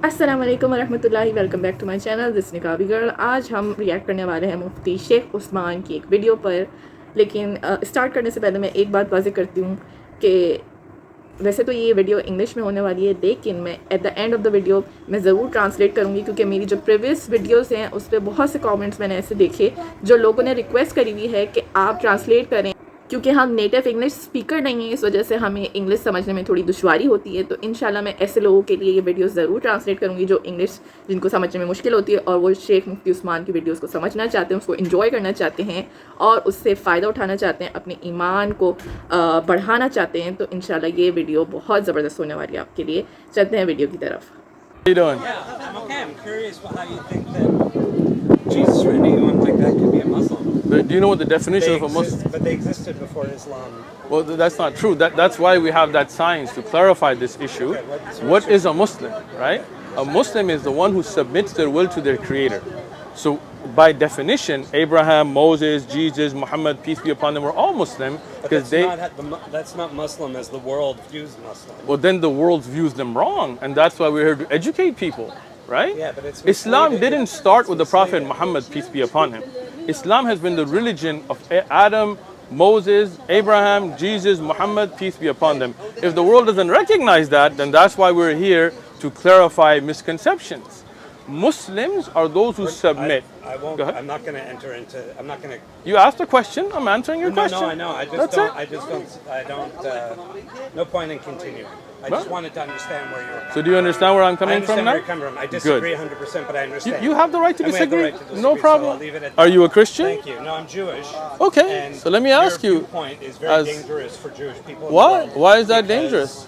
अस्सलाम वालेकुम वरहमतुल्लाहि, welcome back to my channel this Niqabi girl. आज हम रिएक्ट करने वाले हैं मुफ्ती शेख उस्मान की एक वीडियो पर। लेकिन स्टार्ट करने से पहले मैं एक बात वाज़ेह करती हूँ कि वैसे तो ये वीडियो इंग्लिश में होने वाली है, लेकिन मैं at the end of the video मैं ज़रूर ट्रांसलेट करूँगी, क्योंकि मेरी जो प्रीवियस वीडियोस हैं उस पर बहुत से कमेंट्स मैंने ऐसे देखे जो लोगों ने रिक्वेस्ट करी हुई है कि आप ट्रांसलेट करें। क्योंकि हम नेटिव इंग्लिश स्पीकर नहीं हैं, इस वजह से हमें इंग्लिश समझने में थोड़ी दुश्वारी होती है। तो इंशाल्लाह मैं ऐसे लोगों के लिए ये वीडियो ज़रूर ट्रांसलेट करूँगी जो इंग्लिश जिनको समझने में मुश्किल होती है और वो शेख मुफ्ती उस्मान की वीडियोस को समझना चाहते हैं, उसको एंजॉय करना चाहते हैं और उससे फ़ायदा उठाना चाहते हैं, अपने ईमान को बढ़ाना चाहते हैं। तो इंशाल्लाह ये वीडियो बहुत ज़बरदस्त होने वाली है आपके लिए। चलते हैं वीडियो की तरफ। How you doing? Yeah, I'm okay. I'm curious how you think that Jesus or anyone like that could be a Muslim. But do you know what the definition of a Muslim? But they existed before Islam. Well, that's not true. That's why we have that science to clarify this issue. What is a Muslim, right? A Muslim is the one who submits their will to their Creator. So, by definition, Abraham, Moses, Jesus, Muhammad, peace be upon them, were all Muslim because That's not Muslim as the world views Muslim. Well, then the world views them wrong, and that's why we're here to educate people, right? Yeah, but it's Islam misleading. didn't start It's with the Prophet misleading. Muhammad, peace be upon him. Islam has been the religion of Adam, Moses, Abraham, Jesus, Muhammad, peace be upon them. If the world doesn't recognize that, then that's why we're here to clarify misconceptions. Muslims are those who submit. I won't. Go ahead. I'm not going to enter into. I'm not going to. You asked a question, I'm answering your question. No, I know. I just That's don't. it. I just don't. I don't. No point in continuing. I just wanted to understand where you're. So do you understand where I'm I coming understand from where now? you're coming from. I disagree 100%, but I understand. You have the right to And we have the disagree. right to disagree, No so problem. I'll leave it at Are that. you a Christian? Thank you. No, I'm Jewish. Okay, And so let me ask your you. viewpoint is very as- dangerous for Jewish people. in the Why? world Why is that because, dangerous?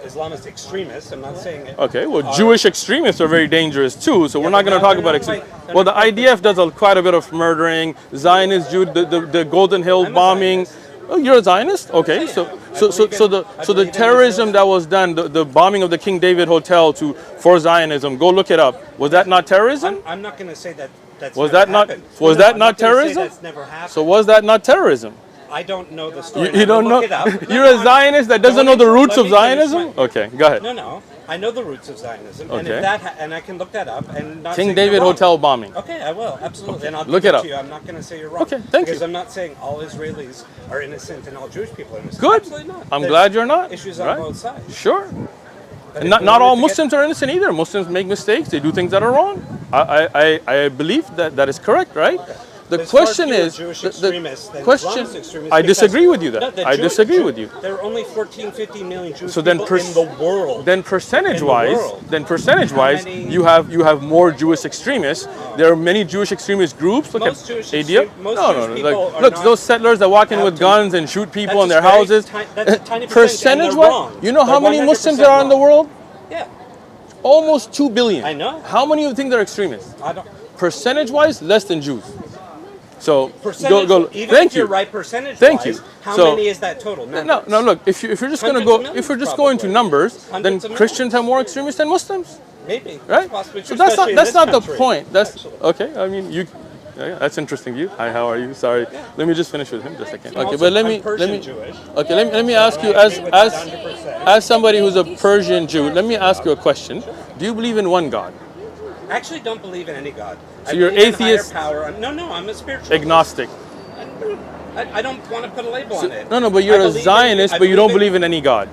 Islamist extremists. I'm not saying it. Okay, well, are- Jewish extremists are very dangerous too, so we're not but going to they're talk about not extremists. quite- they're Well, the not quite IDF does quite a bit of murdering, Zionist Jude, the Golden Hill I'm a bombing. Zionist. Oh, you're a Zionist? Okay, I so am. I the believe in terrorism Israel. that was done, the bombing of the King David Hotel for Zionism, go look it up. Was that not terrorism? I'm not going to say that. That's Was never that not- happened. was No, that I'm not gonna say terrorism? That's never happened. So was that not terrorism? I don't know the story. You I'm don't gonna know? look it up. No, You're no, a Zionist that doesn't know the roots let of me finish Zionism? my- Okay, go ahead. No. I know the roots of Zionism, and Okay. if and I can look that up and not King say David you're wrong. Hotel bombing. Okay, I will absolutely, and I'll Look give it up. to you. I'm not going to say you're wrong. Okay, thank because you. I'm not saying all Israelis are innocent and all Jewish people are innocent. Good. Absolutely not. I'm There's glad you're not. Issues on Right? both sides. Sure. But And if not we all wanted to Muslims are innocent either. Muslims make mistakes. They do things that are wrong. I believe that is correct, right? The There's far question fewer is, Jewish the extremists than question, Islamist extremists I because- disagree with you No, that. the I Jewish- disagree with you. There are only 14, 15 million Jewish So then, people in the world. then percentage-wise, How many- you have more Jewish extremists. There are many Jewish extremist groups. Look Most at Jewish ADF. extrem- most No, Jewish people are look, not those settlers that walk in out with to- guns and shoot people in That's their very houses. that's a tiny percentage, and they're Percentage-wise, wrong. you know how They're many 100% Muslims there are in the wrong. world? Yeah, Almost 2 billion. I know. How many of you think they're extremists? I don't. Percentage-wise, less than Jews. So Percentage, go. even Thank if you're you. right percentage Thank you. how So- many is that total? No. Look, if you're just going to Hundreds go, of millions, if we're just going to probably. numbers, then Hundreds of Christians have more extremists than Muslims, Maybe. right? Possibly So true, especially in that's this not the country, point. That's actually. okay. I mean, yeah, that's interesting view. Hi, how are you? Sorry, let me just finish with him just a second. I'm Okay, also- but let I'm me Persian Jewish. okay, let me ask you I as agree with that 100%. as somebody who's a Persian Jew, let me ask you a question. Do you believe in one God? I actually don't believe in any God. So I you're believe in atheist? higher power. No, I'm a spiritual. Agnostic. I don't want to put a label on it. No, but you're I a believe in- Zionist, I but you don't believe in any God.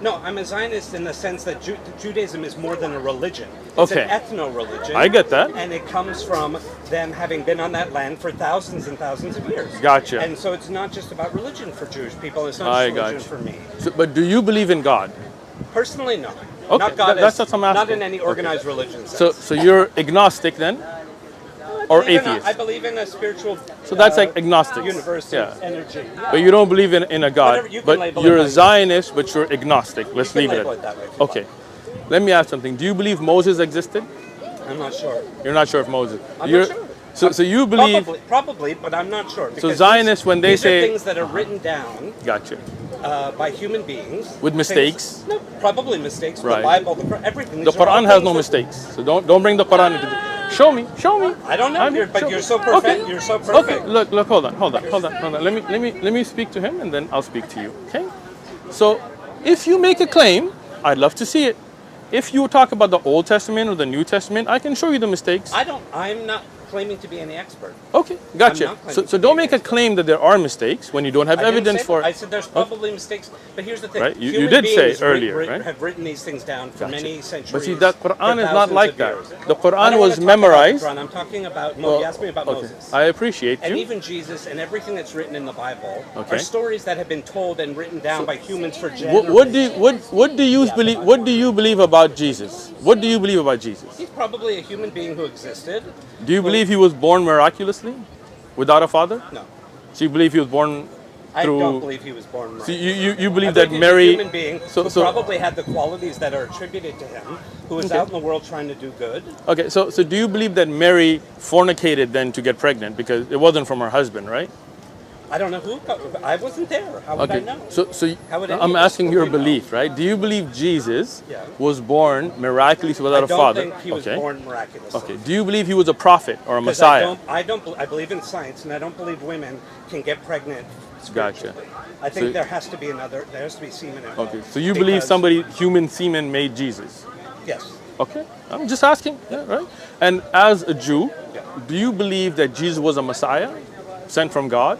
No, I'm a Zionist in the sense that Judaism is more than a religion. It's Okay. an ethno-religion. I get that. And it comes from them having been on that land for thousands and thousands of years. Gotcha. And so it's not just about religion for Jewish people. It's not I just religion gotcha. for me. So, but do you believe in God? Personally, no. Okay, Not God that's as- what I'm asking. Not in any organized religion sense. So you're agnostic then, or I believe in atheist? I believe in a spiritual. So that's like agnostics. Universe Yeah. energy. But you don't believe in a God. Whatever, you can But label you're it a how you Zionist, but you're agnostic. Let's can leave it label at it that way if you Okay. Let me ask something. Do you believe Moses existed? I'm not sure. You're not sure if Moses. I'm You're, not sure. So you believe? Probably, but I'm not sure. because Zionists, when they these say- are things that are written down Gotcha. by human beings With mistakes? No, probably mistakes. Right. The Bible, everything. The These are all Quran has things no that- mistakes. So don't bring the Quran into the. Show me. I don't know, I mean, but show you're me. so perfect. Okay. You're so perfect. Okay, look, hold on. Let me speak to him and then I'll speak to you. Okay? So if you make a claim, I'd love to see it. if you talk about the Old Testament or the New Testament, I can show you the mistakes. I'm not claiming to be any expert. Okay, gotcha. I'm not claiming So to don't be make an a claim that there are mistakes when you don't have I didn't evidence say for that. I it. said there's probably mistakes, but here's the thing. Right, you Human did say beings earlier, right? have written these things down for Gotcha. many centuries. But see, the Quran for is not thousands like of that. years. The I Quran don't was wanna talk memorized. About the Quran. I'm talking about, Well, you asked me about okay. Moses. I appreciate And you. even Jesus and everything that's written in the Bible Okay. are stories that have been told and written down by humans for generations. What do you believe? What do you believe about Jesus? What do you believe about Jesus? He's probably a human being who existed. Do you believe he was born miraculously, without a father? No. So you believe he was born I through? don't believe he was born So right. you believe I that believe he's Mary? a human being who probably had the qualities that are attributed to him, who was Okay. out in the world trying to do good. Okay, so do you believe that Mary fornicated then to get pregnant because it wasn't from her husband, right? I don't know who. I wasn't there. How would I Okay, know? so How would any I'm of us asking your know? belief, right? Do you believe Jesus Yeah. was born miraculously I without a don't father? think he was Okay. born miraculously. Okay. Do you believe he was a prophet or a 'Cause Messiah? I believe in science, and I don't believe women can get pregnant Gotcha. spiritually. I think So- there has to be semen involved. Okay. So you believe Because- human semen made Jesus? Yes. Okay. I'm just asking, yeah, right? And as a Jew, Yeah. do you believe that Jesus was a Messiah sent from God?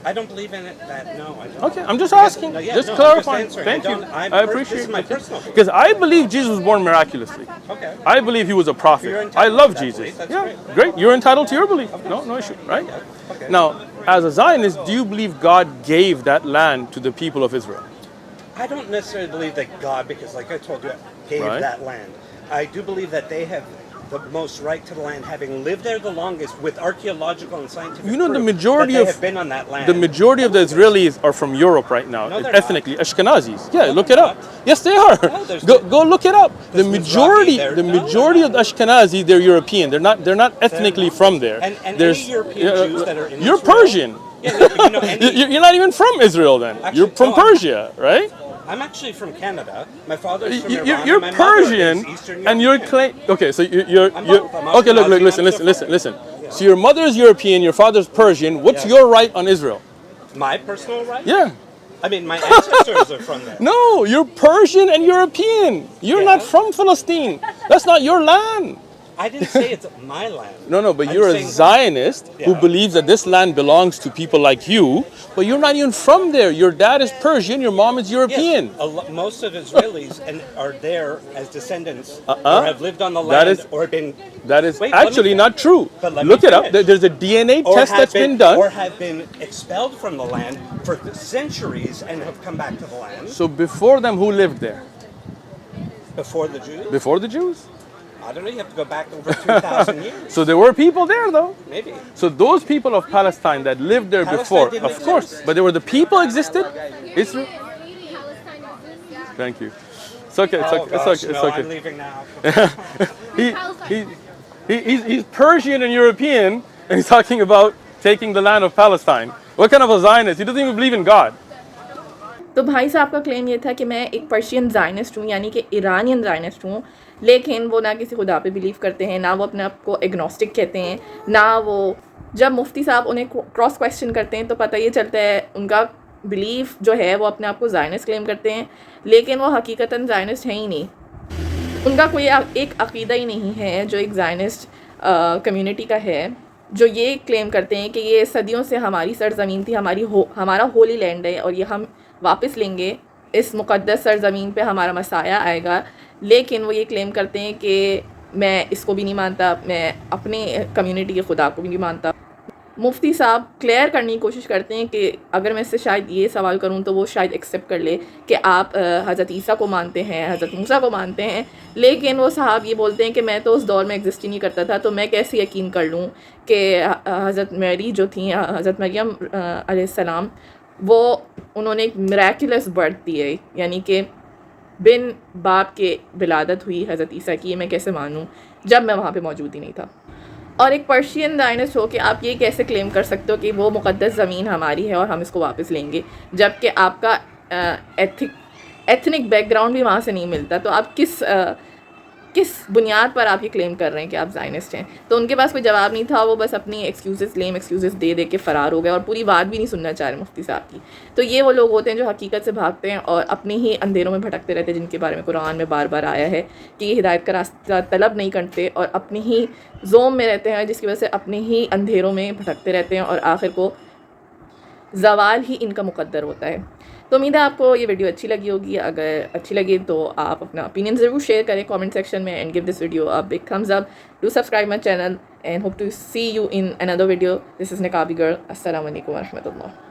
I don't believe in it. No, I don't. Okay, I'm just asking, just no, clarifying. I'm just answering. Thank you. I I appreciate This is my it. personal belief. Because I believe Jesus was born miraculously. Okay. I believe he was a prophet. You're I entitled love to that Jesus. belief. That's Yeah, great. great. You're entitled to your belief. No issue, right? Okay. Now, as a Zionist, do you believe God gave that land to the people of Israel? I don't necessarily believe that God, because like I told you, gave Right. that land. I do believe that they have the most right to the land, having lived there the longest with archaeological and scientific You know, the proof majority that they of have been on that land. the majority of the Israelis are from Europe right now, No, they're ethnically Ashkenazis. Yeah, No, look they're it up. not. Yes, they are. No, there's Go look it up. The there's majority, Mizrahi there. the No, majority they're of the Ashkenazi, they're European. They're not ethnically not. from there. And any There's European Jews that are in you're Israel- Persian. Yeah, no, but you know, any, You're not even from Israel then. Actually, You're from no, I'm- Persia, right? I'm actually from Canada. My father's from Iran. You're and my mother Persian, is Eastern and you're European. okay. So you're I'm both. I'm okay. Look, Ashkenazi, listen, I'm listen. So your mother is European, your father's Persian. What's Yeah. your right on Israel? My personal right? Yeah. I mean, my ancestors are from there. No, you're Persian and European. You're Yeah. not from Palestine. That's not your land. I didn't say it's my land. No, but I'm you're a saying- Zionist who Yeah. believes that this land belongs to people like you, but you're not even from there. Your dad is Persian, your mom is European. Yes, most of Israelis are there as descendants or have lived on the That land is- or been That is Wait, let me actually finish. not true. But let Look me it up. finish. There's a DNA or test have that's been done. or have been expelled from the land for centuries and have come back to the land So before them, who lived there? before the Jews. Before the Jews? I don't know. You have to go back over 2,000 years, So there were people there though. maybe. So those people of Palestine that lived there Palestine before, didn't of course, exist. but there were the people existed. Israel. Thank you. It's okay. It's Oh, okay. gosh, It's okay. It's no, okay. I'm leaving now. He's Persian and European, and he's talking about taking the land of Palestine. What kind of a Zionist? He doesn't even believe in God. तो भाई साहब का claim ये था कि मैं एक Persian Zionist हूँ, यानी कि ईरानियन ज़ायनिस्ट हूँ, लेकिन वो ना किसी खुदा पे बिलीव करते हैं, ना वो अपने आप को एग्नोस्टिक कहते हैं, ना वो जब मुफ्ती साहब उन्हें क्रॉस क्वेश्चन करते हैं तो पता ये चलता है उनका बिलीफ जो है वो अपने आप को ज़ायनिस्ट क्लेम करते हैं, लेकिन वो हकीकतन ज़ायनिस्ट हैं ही नहीं. उनका कोई एक अक़ीदा ही नहीं है जो एक ज़ायनिस्ट कम्युनिटी का है, जो ये क्लेम करते हैं कि ये सदियों से हमारी सरज़मीन थी, हमारा होली लैंड है और ये हम वापस लेंगे, इस मुक़द्दस सरज़मीन पे हमारा मसाया आएगा. लेकिन वो ये क्लेम करते हैं कि मैं इसको भी नहीं मानता, मैं अपनी कम्युनिटी के खुदा को भी नहीं मानता. मुफ्ती साहब क्लियर करने की कोशिश करते हैं कि अगर मैं इससे शायद ये सवाल करूं तो वो शायद एक्सेप्ट कर ले कि आप हज़रत ईसा को मानते हैं, हज़रत मूसा को मानते हैं, लेकिन वो साहब ये बोलते हैं कि मैं तो उस दौर में एग्जिस्ट ही नहीं करता था, तो मैं कैसे यकीन कर लूं कि हज़रत मैरी जो थी, हज़रत मरियम अलैहिस्सलाम, वो उन्होंने एक मिरेकुलस बर्थ दी है, यानी कि बिन बाप के विलादत हुई हज़रत ईसा की, मैं कैसे मानूं जब मैं वहाँ पे मौजूद ही नहीं था. और एक पर्शियन ज़ायनिस्ट हो कि आप ये कैसे क्लेम कर सकते हो कि वो मुक़द्दस ज़मीन हमारी है और हम इसको वापस लेंगे, जबकि आपका एथनिक बैकग्राउंड भी वहाँ से नहीं मिलता. तो आप किस किस बुनियाद पर आप ये क्लेम कर रहे हैं कि आप ज़ायनिस्ट हैं? तो उनके पास कोई जवाब नहीं था, वो बस अपनी एक्सक्यूज़ दे के फ़रार हो गए और पूरी बात भी नहीं सुनना चाह रहे मुफ्ती साहब की। तो ये वो लोग होते हैं जो हकीकत से भागते हैं और अपने ही अंधेरों में भटकते रहते हैं, जिनके बारे में कुरान में बार बार आया है कि ये हिदायत का रास्ता तलब नहीं करते और अपनी ही जोम में रहते हैं, जिसकी वजह से अपने ही अंधेरों में भटकते रहते हैं और आखिर को ज़वाल ही इनका मुक़द्दर होता है। तो उम्मीद है आपको ये वीडियो अच्छी लगी होगी। अगर अच्छी लगी तो आप अपना ओपिनियन ज़रूर शेयर करें कमेंट सेक्शन में and give this video a big thumbs up. Do subscribe my channel and hope to see you in another video. This is Niqabi girl. अस्सलाम वालेकुम व रहमतुल्लाह।